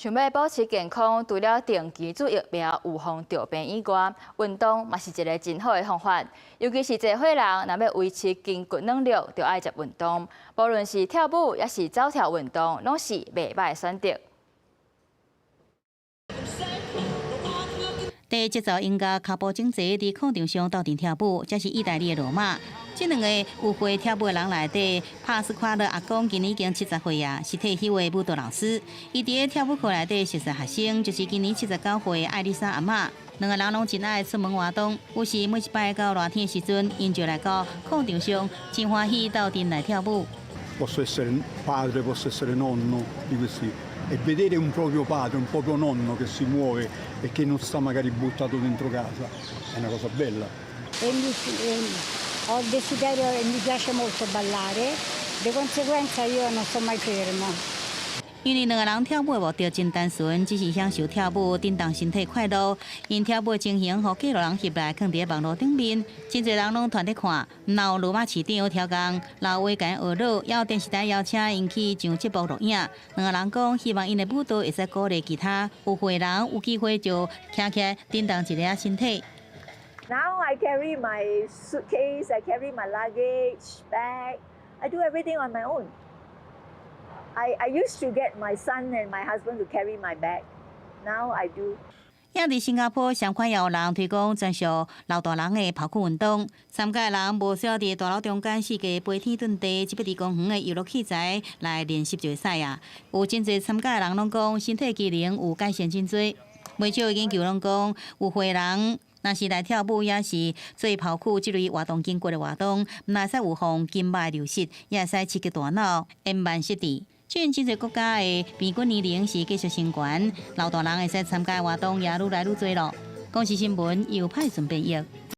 想要保持健康，除了定期注疫苗、預防着病以外，運動嘛是一個真好的方法。尤其是社會人，若要維持筋骨能力，就愛接運動。無論是跳舞，也是走跳運動，攏是袂歹的選擇。第節奏音樂腳步整齊，佇課場上鬥陣跳舞，這是意大利的羅馬。這兩個有會跳舞的人內底，帕斯夸勒阿公今年已經70歲啊，是退休的舞蹈老師。伊佇跳舞課內底熟悉學生，就是今年79歲的艾麗莎阿嬤。兩個人攏真愛出門活動，有時每一擺到熱天的時陣，因就來到課場上，真歡喜鬥陣來跳舞。Posso essere padre, posso essere nonno di questi e vedere un proprio padre, un proprio nonno che si muove e che non sta magari buttato dentro casa è una cosa bella. Ho il desiderio e mi piace molto ballare, di conseguenza io non sto mai fermo. 因為兩個人跳舞的目的真單純，只是享受跳舞，振動身體快樂。因跳舞的情形，互幾路人翕來，放佇網絡頂面，真儕人攏團在看。若有羅馬市長調工，老話甲因學老，也有電視台邀請因去上節目錄影。兩個人講，希望因的舞蹈會使鼓勵其他有會人有機會就站起來振動一下身體。Now I carry my suitcase, I carry my luggage, bag. I do everything on my own. I used to get my son and my husband to carry my bag. Now I do. 也佇新加坡，上款也有人推廣專屬老大人的跑酷運動。參加的人無需要佇大樓中間四界飛天遁地，100多公分的遊樂器材來練習就會使啊。有真儕參加的人攏講，身體機能有改善真多。不少研究攏講，有會人若是來跳舞，也是做跑酷這類活動筋骨的活動，唔但使預防筋脈流失，也會使刺激大腦，延慢失智。雖然真儕國家的平均年齡是繼續升懸，老大人會使參加的活動也愈來愈多咯。公視新聞由派順編譯。